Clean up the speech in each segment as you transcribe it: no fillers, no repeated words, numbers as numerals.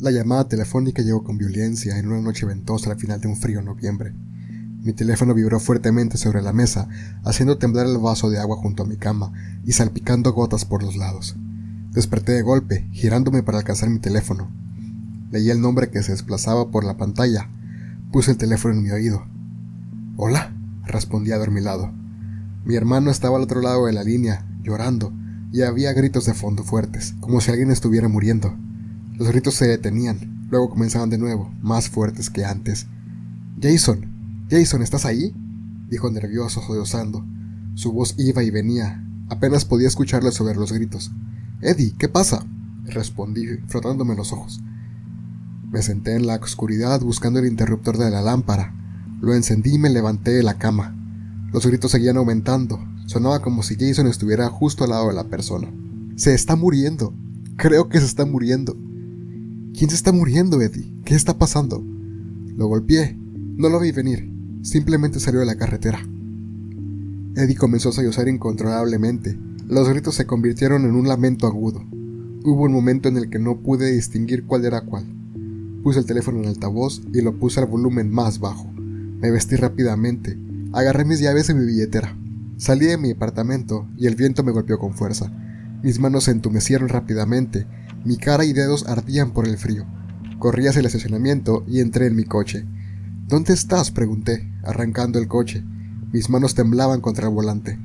La llamada telefónica llegó con violencia en una noche ventosa al final de un frío noviembre. Mi teléfono vibró fuertemente sobre la mesa, haciendo temblar el vaso de agua junto a mi cama y salpicando gotas por los lados. Desperté de golpe, girándome para alcanzar mi teléfono. Leí el nombre que se desplazaba por la pantalla. Puse el teléfono en mi oído. «Hola», respondí adormilado. Mi hermano estaba al otro lado de la línea, llorando, y había gritos de fondo fuertes, como si alguien estuviera muriendo. Los gritos se detenían, luego comenzaban de nuevo, más fuertes que antes. «Jason, Jason, ¿estás ahí?», dijo nervioso, sollozando. Su voz iba y venía, apenas podía escucharle sobre los gritos. «Eddie, ¿qué pasa?», respondí, frotándome los ojos. Me senté en la oscuridad buscando el interruptor de la lámpara. Lo encendí y me levanté de la cama. Los gritos seguían aumentando. Sonaba como si Jason estuviera justo al lado de la persona. «Se está muriendo. Creo que se está muriendo». «¿Quién se está muriendo, Eddie? ¿Qué está pasando?». Lo golpeé. No lo vi venir. Simplemente salió de la carretera. Eddie comenzó a sollozar incontrolablemente. Los gritos se convirtieron en un lamento agudo. Hubo un momento en el que no pude distinguir cuál era cuál. Puse el teléfono en altavoz y lo puse al volumen más bajo. Me vestí rápidamente. Agarré mis llaves y mi billetera. Salí de mi apartamento y el viento me golpeó con fuerza. Mis manos se entumecieron rápidamente. Mi cara y dedos ardían por el frío. Corrí hacia el estacionamiento y entré en mi coche. «¿Dónde estás?», pregunté, arrancando el coche. Mis manos temblaban contra el volante.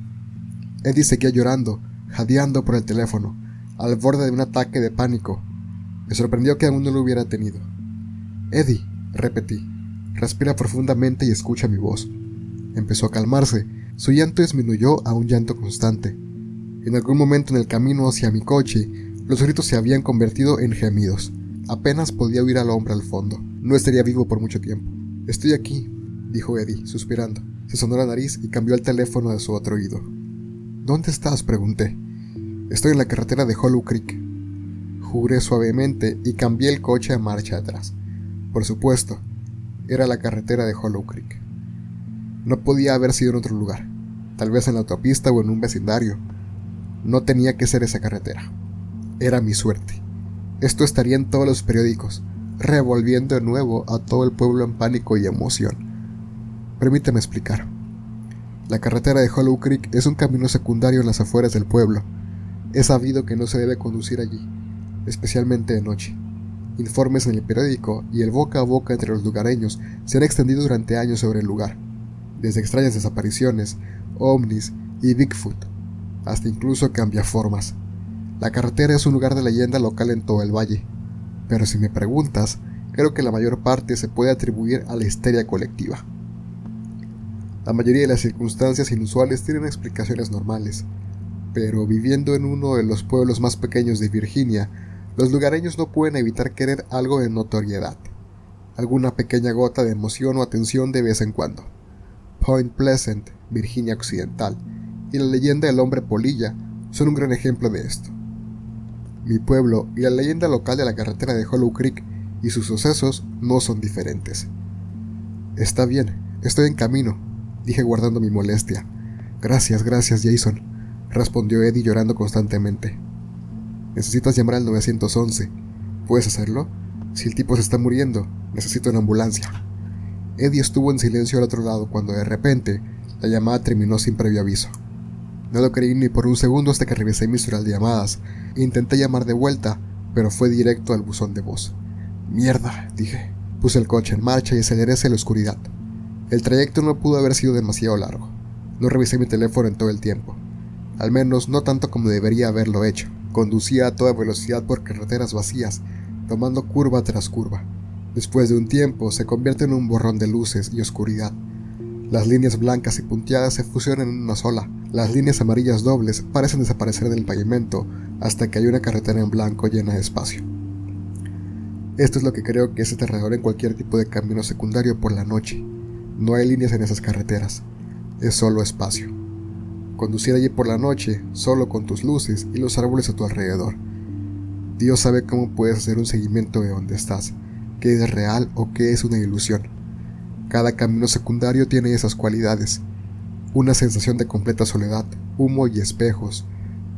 Eddie seguía llorando, jadeando por el teléfono, al borde de un ataque de pánico. Me sorprendió que aún no lo hubiera tenido. «Eddie», repetí, «respira profundamente y escucha mi voz». Empezó a calmarse. Su llanto disminuyó a un llanto constante. En algún momento en el camino hacia mi coche, los gritos se habían convertido en gemidos. Apenas podía oír al hombre al fondo. No estaría vivo por mucho tiempo. «Estoy aquí», dijo Eddie, suspirando. Se sonó la nariz y cambió el teléfono de su otro oído. «¿Dónde estás?», pregunté. «Estoy en la carretera de Hollow Creek». Jugué suavemente y cambié el coche a marcha atrás. Por supuesto, era la carretera de Hollow Creek. No podía haber sido en otro lugar, tal vez en la autopista o en un vecindario. No tenía que ser esa carretera. Era mi suerte. Esto estaría en todos los periódicos, revolviendo de nuevo a todo el pueblo en pánico y emoción. Permíteme explicar. La carretera de Hollow Creek es un camino secundario en las afueras del pueblo. Es sabido que no se debe conducir allí, especialmente de noche. Informes en el periódico y el boca a boca entre los lugareños se han extendido durante años sobre el lugar, desde extrañas desapariciones, ovnis y Bigfoot, hasta incluso cambiaformas. La carretera es un lugar de leyenda local en todo el valle, pero si me preguntas, creo que la mayor parte se puede atribuir a la histeria colectiva. La mayoría de las circunstancias inusuales tienen explicaciones normales, pero viviendo en uno de los pueblos más pequeños de Virginia, los lugareños no pueden evitar querer algo de notoriedad, alguna pequeña gota de emoción o atención de vez en cuando. Point Pleasant, Virginia Occidental, y la leyenda del hombre polilla son un gran ejemplo de esto. Mi pueblo y la leyenda local de la carretera de Hollow Creek y sus sucesos no son diferentes. «Está bien, estoy en camino», dije guardando mi molestia. Gracias, Jason», respondió Eddie llorando constantemente. «Necesitas llamar al 911. ¿Puedes hacerlo? Si el tipo se está muriendo, necesito una ambulancia». Eddie estuvo en silencio al otro lado cuando de repente la llamada terminó sin previo aviso. No lo creí ni por un segundo hasta que revisé mi historial de llamadas. Intenté llamar de vuelta, pero fue directo al buzón de voz. «Mierda», dije. Puse el coche en marcha y aceleré hacia la oscuridad. El trayecto no pudo haber sido demasiado largo. No revisé mi teléfono en todo el tiempo. Al menos no tanto como debería haberlo hecho. Conducía a toda velocidad por carreteras vacías, tomando curva tras curva. Después de un tiempo se convierte en un borrón de luces y oscuridad. Las líneas blancas y punteadas se fusionan en una sola. Las líneas amarillas dobles parecen desaparecer del pavimento hasta que hay una carretera en blanco llena de espacio. Esto es lo que creo que es aterrador en cualquier tipo de camino secundario por la noche. No hay líneas en esas carreteras. Es solo espacio. Conducir allí por la noche, solo con tus luces y los árboles a tu alrededor. Dios sabe cómo puedes hacer un seguimiento de dónde estás, qué es real o qué es una ilusión. Cada camino secundario tiene esas cualidades. Una sensación de completa soledad, humo y espejos,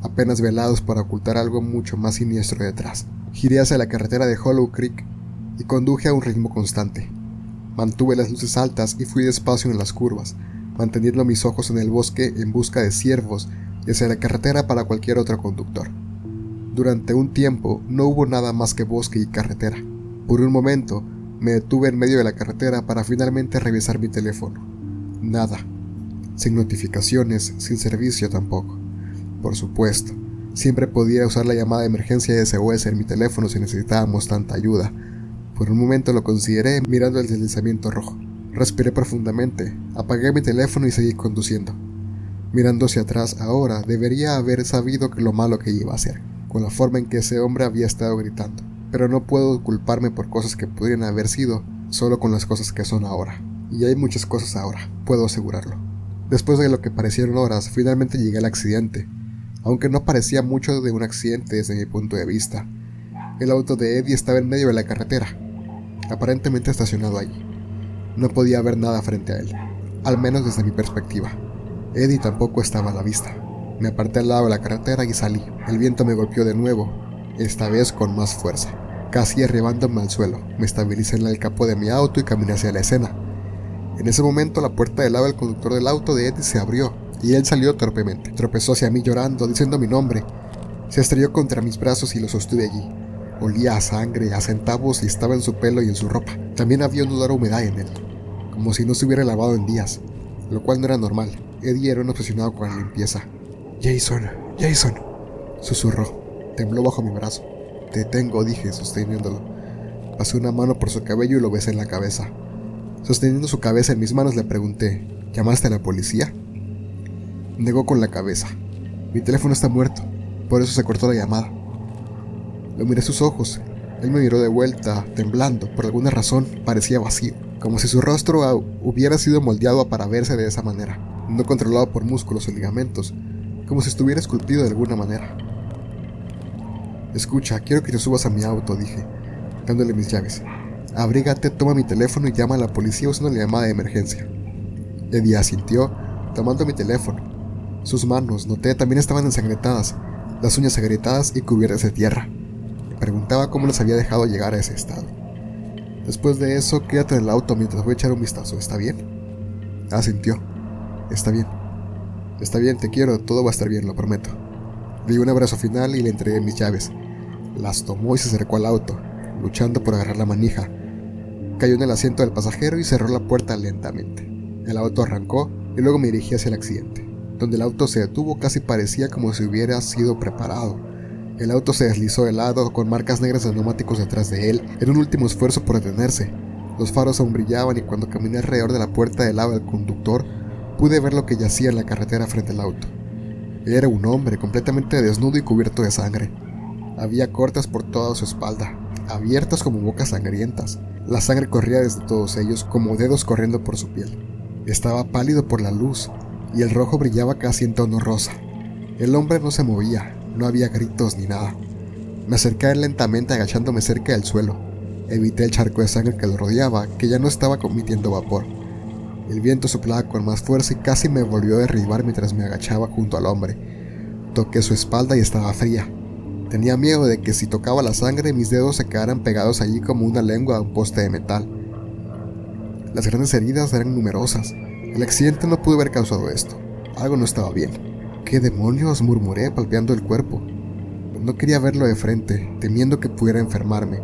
apenas velados para ocultar algo mucho más siniestro detrás. Giré hacia la carretera de Hollow Creek y conduje a un ritmo constante. Mantuve las luces altas y fui despacio en las curvas, manteniendo mis ojos en el bosque en busca de ciervos y hacia la carretera para cualquier otro conductor. Durante un tiempo no hubo nada más que bosque y carretera. Por un momento me detuve en medio de la carretera para finalmente revisar mi teléfono. Nada. Sin notificaciones, sin servicio tampoco. Por supuesto, siempre podía usar la llamada de emergencia SOS en mi teléfono si necesitábamos tanta ayuda. Por un momento lo consideré mirando el deslizamiento rojo. Respiré profundamente, apagué mi teléfono y seguí conduciendo. Mirando hacia atrás ahora, debería haber sabido lo malo que iba a hacer, con la forma en que ese hombre había estado gritando. Pero no puedo culparme por cosas que podrían haber sido, solo con las cosas que son ahora. Y hay muchas cosas ahora, puedo asegurarlo. Después de lo que parecieron horas, finalmente llegué al accidente, aunque no parecía mucho de un accidente desde mi punto de vista. El auto de Eddie estaba en medio de la carretera, aparentemente estacionado allí. No podía ver nada frente a él, al menos desde mi perspectiva. Eddie tampoco estaba a la vista. Me aparté al lado de la carretera y salí. El viento me golpeó de nuevo, esta vez con más fuerza, casi arrebándome al suelo. Me estabilicé en el capó de mi auto y caminé hacia la escena. En ese momento la puerta del lado del conductor del auto de Eddie se abrió y él salió torpemente. Tropezó hacia mí llorando, diciendo mi nombre. Se estrelló contra mis brazos y lo sostuve allí. Olía a sangre, a centavos y estaba en su pelo y en su ropa. También había un olor a humedad en él, como si no se hubiera lavado en días, lo cual no era normal. Eddie era un obsesionado con la limpieza. Jason, susurró. Tembló bajo mi brazo. Te tengo, dije, sosteniéndolo. Pasé una mano por su cabello y lo besé en la cabeza. Sosteniendo su cabeza en mis manos le pregunté, ¿llamaste a la policía? Negó con la cabeza. Mi teléfono está muerto, por eso se cortó la llamada. Lo miré a sus ojos. Él me miró de vuelta, temblando. Por alguna razón parecía vacío, como si su rostro hubiera sido moldeado para verse de esa manera, no controlado por músculos o ligamentos, como si estuviera esculpido de alguna manera. Escucha, quiero que te subas a mi auto, dije, dándole mis llaves. Abrígate, toma mi teléfono y llama a la policía usando la llamada de emergencia. Eddie asintió, tomando mi teléfono. Sus manos, noté, también estaban ensangrentadas, las uñas agrietadas y cubiertas de tierra. Me preguntaba cómo les había dejado llegar a ese estado. Después de eso, quédate en el auto mientras voy a echar un vistazo, ¿está bien? Asintió. Está bien. Está bien, te quiero, todo va a estar bien, lo prometo. Le di un abrazo final y le entregué mis llaves. Las tomó y se acercó al auto, luchando por agarrar la manija. Cayó en el asiento del pasajero y cerró la puerta lentamente. El auto arrancó y luego me dirigí hacia el accidente. Donde el auto se detuvo casi parecía como si hubiera sido preparado. El auto se deslizó de lado con marcas negras de neumáticos detrás de él en un último esfuerzo por detenerse. Los faros aún brillaban y cuando caminé alrededor de la puerta del lado del conductor pude ver lo que yacía en la carretera frente al auto. Era un hombre completamente desnudo y cubierto de sangre. Había cortes por toda su espalda, abiertas como bocas sangrientas. La sangre corría desde todos ellos como dedos corriendo por su piel. Estaba pálido por la luz y el rojo brillaba casi en tono rosa. El hombre no se movía, no había gritos ni nada. Me acerqué a él lentamente agachándome cerca del suelo. Evité el charco de sangre que lo rodeaba, que ya no estaba emitiendo vapor. El viento soplaba con más fuerza y casi me volvió a derribar mientras me agachaba junto al hombre. Toqué su espalda y estaba fría. Tenía miedo de que si tocaba la sangre mis dedos se quedaran pegados allí como una lengua a un poste de metal. Las grandes heridas eran numerosas. El accidente no pudo haber causado esto. Algo no estaba bien. ¿Qué demonios?, murmuré palpeando el cuerpo. No quería verlo de frente, temiendo que pudiera enfermarme,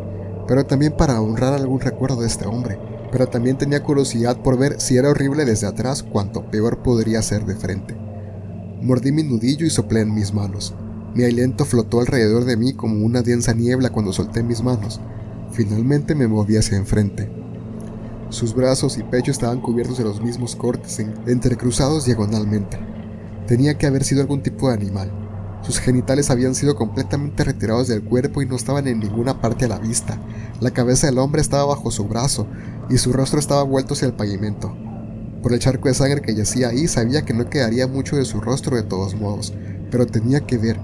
pero también para honrar algún recuerdo de este hombre. Pero también tenía curiosidad por ver si era horrible desde atrás, cuanto peor podría ser de frente. Mordí mi nudillo y soplé en mis manos. Mi aliento flotó alrededor de mí como una densa niebla cuando solté mis manos. Finalmente me moví hacia enfrente. Sus brazos y pecho estaban cubiertos de los mismos cortes, entrecruzados diagonalmente. Tenía que haber sido algún tipo de animal. Sus genitales habían sido completamente retirados del cuerpo y no estaban en ninguna parte a la vista. La cabeza del hombre estaba bajo su brazo y su rostro estaba vuelto hacia el pavimento. Por el charco de sangre que yacía ahí, sabía que no quedaría mucho de su rostro de todos modos, pero tenía que ver.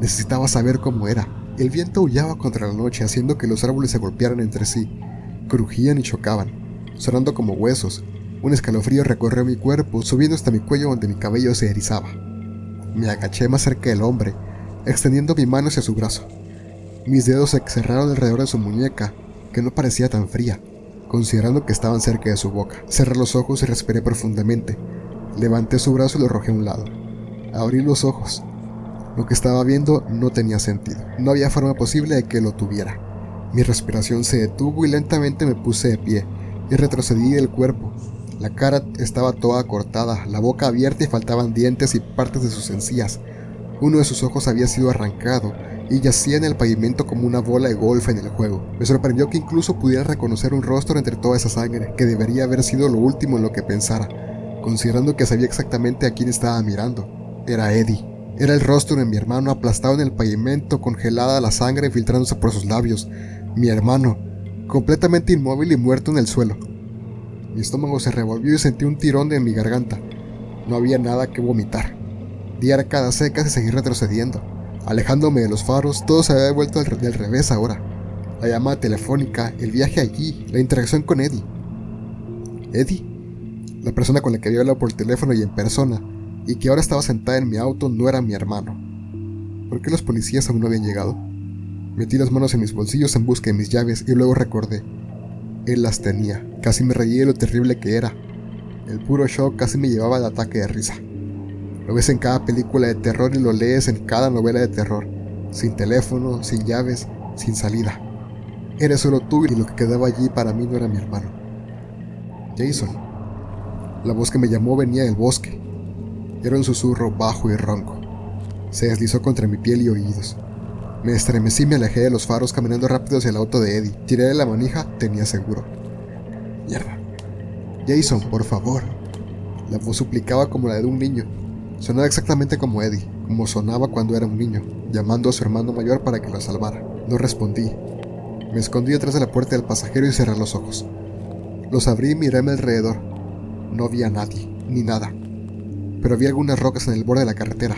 Necesitaba saber cómo era. El viento aullaba contra la noche, haciendo que los árboles se golpearan entre sí. Crujían y chocaban, sonando como huesos. Un escalofrío recorrió mi cuerpo, subiendo hasta mi cuello donde mi cabello se erizaba. Me agaché más cerca del hombre, extendiendo mi mano hacia su brazo. Mis dedos se cerraron alrededor de su muñeca que no parecía tan fría, considerando que estaban cerca de su boca. Cerré los ojos y respiré profundamente. Levanté su brazo y lo arrojé a un lado. Abrí los ojos. Lo que estaba viendo no tenía sentido. No había forma posible de que lo tuviera. Mi respiración se detuvo y lentamente me puse de pie y retrocedí del cuerpo. La cara estaba toda cortada, la boca abierta y faltaban dientes y partes de sus encías. Uno de sus ojos había sido arrancado y yacía en el pavimento como una bola de golf en el juego. Me sorprendió que incluso pudiera reconocer un rostro entre toda esa sangre, que debería haber sido lo último en lo que pensara, considerando que sabía exactamente a quién estaba mirando. Era Eddie. Era el rostro de mi hermano aplastado en el pavimento, congelada la sangre filtrándose por sus labios. Mi hermano, completamente inmóvil y muerto en el suelo. Mi estómago se revolvió y sentí un tirón en mi garganta. No había nada que vomitar. Di arcadas secas y seguí retrocediendo. Alejándome de los faros, todo se había vuelto del revés ahora. La llamada telefónica, el viaje allí, la interacción con Eddie. Eddie, la persona con la que había hablado por teléfono y en persona, y que ahora estaba sentada en mi auto, no era mi hermano. ¿Por qué los policías aún no habían llegado? Metí las manos en mis bolsillos en busca de mis llaves y luego recordé. Él las tenía. Casi me reí de lo terrible que era. El puro shock casi me llevaba al ataque de risa. Lo ves en cada película de terror y lo lees en cada novela de terror. Sin teléfono, sin llaves, sin salida. Eres solo tú y lo que quedaba allí para mí no era mi hermano. Jason. La voz que me llamó venía del bosque. Era un susurro bajo y ronco. Se deslizó contra mi piel y oídos. Me estremecí y me alejé de los faros caminando rápido hacia el auto de Eddie. Tiré de la manija, tenía seguro. Mierda. Jason, por favor. La voz suplicaba como la de un niño. Sonaba exactamente como Eddie, como sonaba cuando era un niño, llamando a su hermano mayor para que lo salvara. No respondí. Me escondí detrás de la puerta del pasajero y cerré los ojos. Los abrí y miré a mi alrededor. No había nadie, ni nada. Pero había algunas rocas en el borde de la carretera.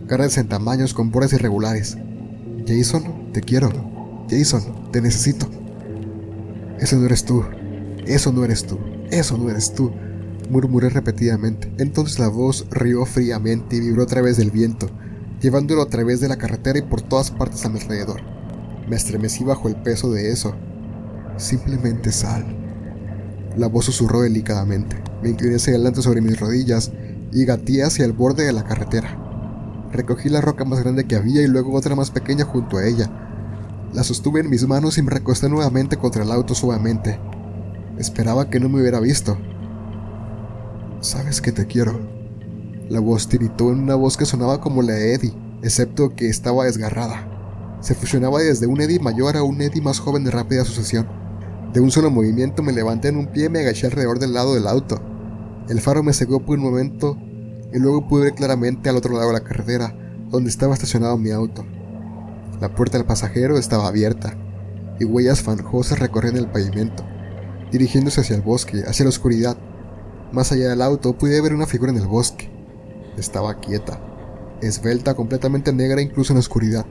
Grandes en tamaños con bordes irregulares. Jason, te quiero. Jason, te necesito. Eso no eres tú. Eso no eres tú. Eso no eres tú. Murmuré repetidamente. Entonces la voz rió fríamente y vibró a través del viento, llevándolo a través de la carretera y por todas partes a mi alrededor. Me estremecí bajo el peso de eso. Simplemente sal. La voz susurró delicadamente. Me incliné hacia adelante sobre mis rodillas y gateé hacia el borde de la carretera. Recogí la roca más grande que había y luego otra más pequeña junto a ella. La sostuve en mis manos y me recosté nuevamente contra el auto suavemente. Esperaba que no me hubiera visto. Sabes que te quiero. La voz tiritó en una voz que sonaba como la de Eddie, excepto que estaba desgarrada. Se fusionaba desde un Eddie mayor a un Eddie más joven de rápida sucesión. De un solo movimiento me levanté en un pie y me agaché alrededor del lado del auto. El faro me cegó por un momento y luego pude ver claramente al otro lado de la carretera, donde estaba estacionado mi auto. La puerta del pasajero estaba abierta y huellas fanjosas recorrían el pavimento, dirigiéndose hacia el bosque, hacia la oscuridad. Más allá del auto pude ver una figura en el bosque. Estaba quieta, esbelta, completamente negra incluso en la oscuridad.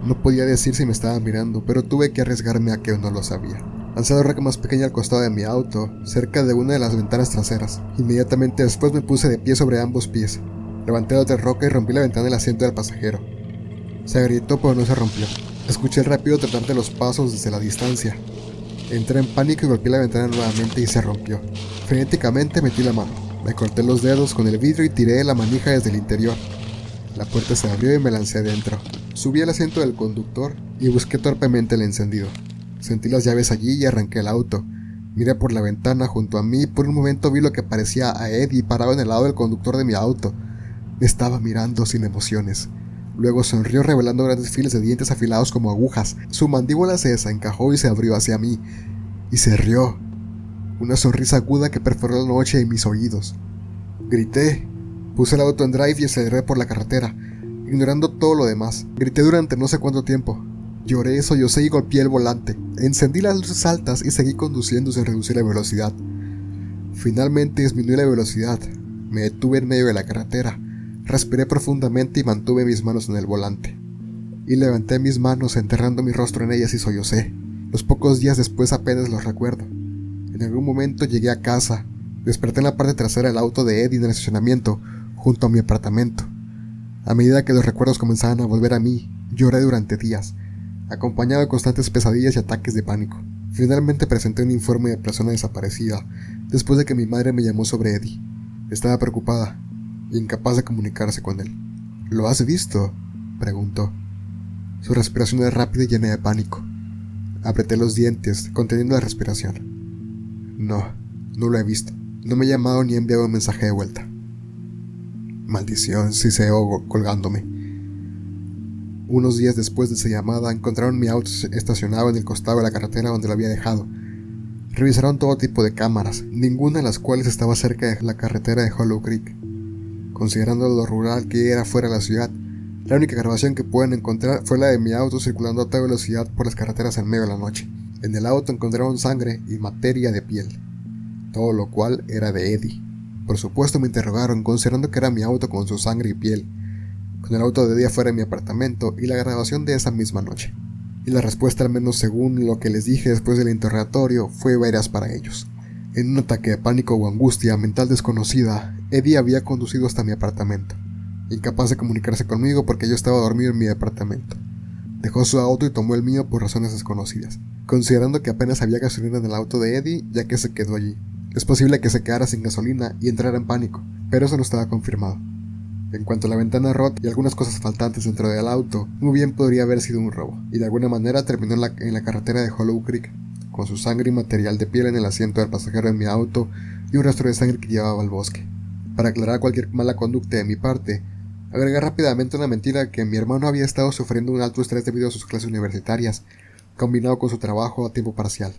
No podía decir si me estaba mirando, pero tuve que arriesgarme a que no lo sabía. Lancé la roca más pequeña al costado de mi auto, cerca de una de las ventanas traseras. Inmediatamente después me puse de pie sobre ambos pies. Levanté la otra roca y rompí la ventana del asiento del pasajero. Se agrietó pero no se rompió. Escuché el rápido tratar de los pasos desde la distancia. Entré en pánico y golpeé la ventana nuevamente y se rompió. Frenéticamente metí la mano. Me corté los dedos con el vidrio y tiré la manija desde el interior. La puerta se abrió y me lancé adentro. Subí al asiento del conductor y busqué torpemente el encendido. Sentí las llaves allí y arranqué el auto. Miré por la ventana junto a mí y por un momento vi lo que parecía a Eddie parado en el lado del conductor de mi auto. Me estaba mirando sin emociones. Luego sonrió revelando grandes filas de dientes afilados como agujas. Su mandíbula se desencajó y se abrió hacia mí. Y se rió. Una sonrisa aguda que perforó la noche en mis oídos. Grité. Puse el auto en drive y aceleré por la carretera, ignorando todo lo demás. Grité durante no sé cuánto tiempo. Lloré, sollocé y golpeé el volante. Encendí las luces altas y seguí conduciendo sin reducir la velocidad. Finalmente disminuí la velocidad. Me detuve en medio de la carretera. Respiré profundamente y mantuve mis manos en el volante. Y levanté mis manos enterrando mi rostro en ellas y sollocé. Los pocos días después apenas los recuerdo. En algún momento llegué a casa. Desperté en la parte trasera del auto de Eddie en el estacionamiento, junto a mi apartamento. A medida que los recuerdos comenzaban a volver a mí, lloré durante días. acompañado de constantes pesadillas y ataques de pánico. Finalmente presenté un informe de persona desaparecida, después de que mi madre me llamó sobre Eddie. Estaba preocupada, e incapaz de comunicarse con él. ¿Lo has visto?, preguntó. Su respiración era rápida y llena de pánico. Apreté los dientes, conteniendo la respiración. No lo he visto. No me he llamado ni he enviado un mensaje de vuelta. Maldición, siseó colgándome. Unos días después de esa llamada, encontraron mi auto estacionado en el costado de la carretera donde lo había dejado. Revisaron todo tipo de cámaras, ninguna de las cuales estaba cerca de la carretera de Hollow Creek. Considerando lo rural que era fuera de la ciudad, la única grabación que pueden encontrar fue la de mi auto circulando a toda velocidad por las carreteras en medio de la noche. En el auto encontraron sangre y materia de piel, todo lo cual era de Eddie. Por supuesto me interrogaron, considerando que era mi auto con su sangre y piel, con el auto de día fuera de mi apartamento y la grabación de esa misma noche. Y la respuesta, al menos según lo que les dije después del interrogatorio, fue veraz para ellos. En un ataque de pánico o angustia mental desconocida, Eddie había conducido hasta mi apartamento, incapaz de comunicarse conmigo porque yo estaba dormido en mi departamento. Dejó su auto y tomó el mío por razones desconocidas, considerando que apenas había gasolina en el auto de Eddie, ya que se quedó allí. Es posible que se quedara sin gasolina y entrara en pánico, pero eso no estaba confirmado. En cuanto a la ventana rota y algunas cosas faltantes dentro del auto, muy bien podría haber sido un robo, y de alguna manera terminó en la carretera de Hollow Creek, con su sangre y material de piel en el asiento del pasajero de mi auto y un rastro de sangre que llevaba al bosque. Para aclarar cualquier mala conducta de mi parte, agregué rápidamente una mentira que mi hermano había estado sufriendo un alto estrés debido a sus clases universitarias, combinado con su trabajo a tiempo parcial.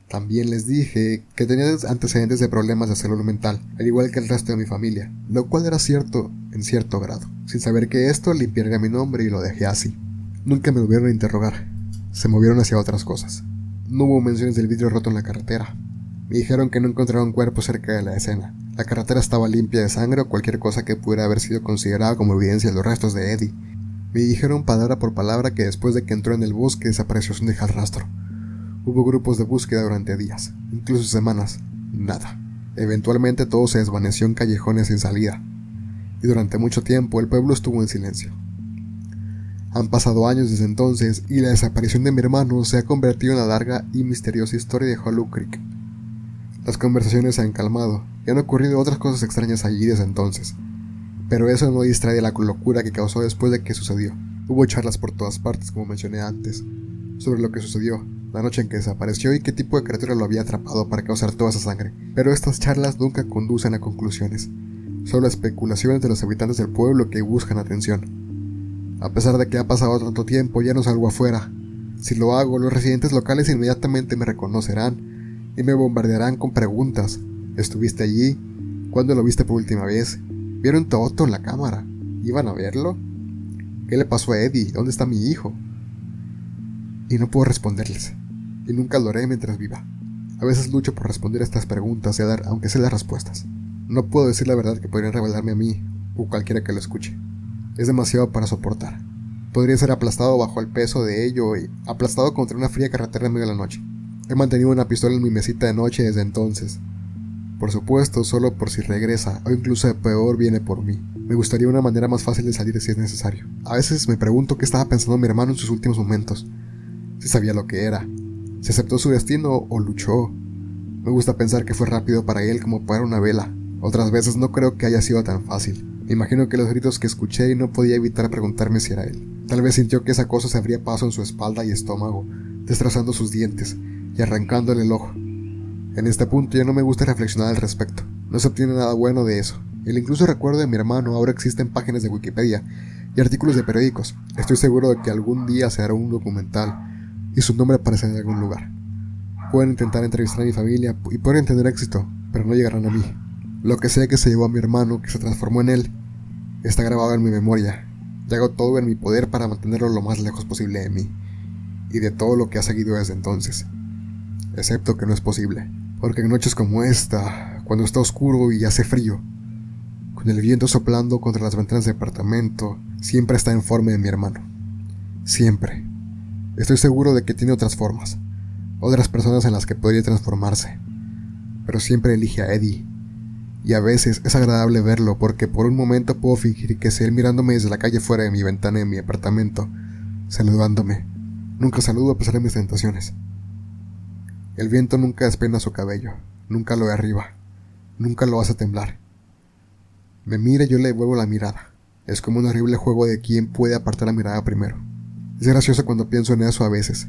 También les dije que tenía antecedentes de problemas de salud mental, al igual que el resto de mi familia, lo cual era cierto en cierto grado, sin saber que esto limpiaría mi nombre, y lo dejé así. Nunca me volvieron a interrogar, se movieron hacia otras cosas. No hubo menciones del vidrio roto en la carretera. Me dijeron que no encontraron cuerpo cerca de la escena. La carretera estaba limpia de sangre o cualquier cosa que pudiera haber sido considerada como evidencia de los restos de Eddie. Me dijeron palabra por palabra que después de que entró en el bosque desapareció sin dejar rastro. Hubo grupos de búsqueda durante días, incluso semanas. Nada. Eventualmente todo se desvaneció en callejones sin salida. Y durante mucho tiempo el pueblo estuvo en silencio. Han pasado años desde entonces y la desaparición de mi hermano se ha convertido en la larga y misteriosa historia de Hollow Creek. Las conversaciones se han calmado y han ocurrido otras cosas extrañas allí desde entonces. Pero eso no distrae de la locura que causó después de que sucedió. Hubo charlas por todas partes, como mencioné antes, sobre lo que sucedió, la noche en que desapareció y qué tipo de criatura lo había atrapado para causar toda esa sangre. Pero estas charlas nunca conducen a conclusiones, solo especulaciones de los habitantes del pueblo que buscan atención. A pesar de que ha pasado tanto tiempo, ya no salgo afuera. Si lo hago, los residentes locales inmediatamente me reconocerán y me bombardearán con preguntas. ¿Estuviste allí? ¿Cuándo lo viste por última vez? ¿Vieron tu auto en la cámara? ¿Iban a verlo? ¿Qué le pasó a Eddie? ¿Dónde está mi hijo? Y no puedo responderles, y nunca lo haré mientras viva. A veces lucho por responder estas preguntas y dar, aunque sé las respuestas. No puedo decir la verdad que podrían revelarme a mí, o cualquiera que lo escuche. Es demasiado para soportar. Podría ser aplastado bajo el peso de ello y aplastado contra una fría carretera en medio de la noche. He mantenido una pistola en mi mesita de noche desde entonces. Por supuesto, solo por si regresa, o incluso peor, viene por mí. Me gustaría una manera más fácil de salir si es necesario. A veces me pregunto qué estaba pensando mi hermano en sus últimos momentos. Si sabía lo que era, si aceptó su destino o luchó. Me gusta pensar que fue rápido para él como para una vela. Otras veces no creo que haya sido tan fácil. Me imagino que los gritos que escuché y no podía evitar preguntarme si era él. Tal vez sintió que esa cosa se abría paso en su espalda y estómago, destrozando sus dientes y arrancándole el ojo. En este punto ya no me gusta reflexionar al respecto. No se obtiene nada bueno de eso. El incluso recuerdo de mi hermano ahora existen páginas de Wikipedia y artículos de periódicos. Estoy seguro de que algún día se hará un documental y su nombre aparecerá en algún lugar. Pueden intentar entrevistar a mi familia y pueden tener éxito, pero no llegarán a mí. Lo que sea que se llevó a mi hermano, que se transformó en él, está grabado en mi memoria, y hago todo en mi poder para mantenerlo lo más lejos posible de mí, y de todo lo que ha seguido desde entonces. Excepto que no es posible, porque en noches como esta, cuando está oscuro y hace frío, con el viento soplando contra las ventanas del departamento, siempre está en forma de mi hermano. Siempre. Estoy seguro de que tiene otras formas, otras personas en las que podría transformarse, pero siempre elige a Eddie, y a veces es agradable verlo porque por un momento puedo fingir que es él mirándome desde la calle fuera de mi ventana de mi apartamento, saludándome, Nunca saludo a pesar de mis tentaciones. El viento nunca despeina su cabello, nunca lo derriba, nunca lo hace temblar. Me mira y yo le devuelvo la mirada. Es como un horrible juego de quién puede apartar la mirada primero. Es gracioso cuando pienso en eso a veces.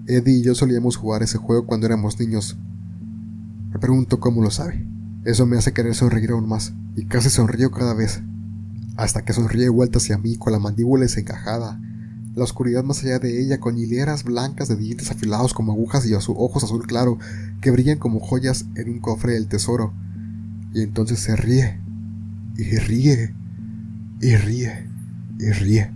Eddie y yo solíamos jugar ese juego cuando éramos niños. Me pregunto cómo lo sabe. Eso me hace querer sonreír aún más, y casi sonrío cada vez, hasta que sonríe de vuelta hacia mí con la mandíbula desencajada, la oscuridad más allá de ella con hileras blancas de dientes afilados como agujas y ojos azul claro que brillan como joyas en un cofre del tesoro. Y entonces se ríe, y ríe, y ríe, y ríe.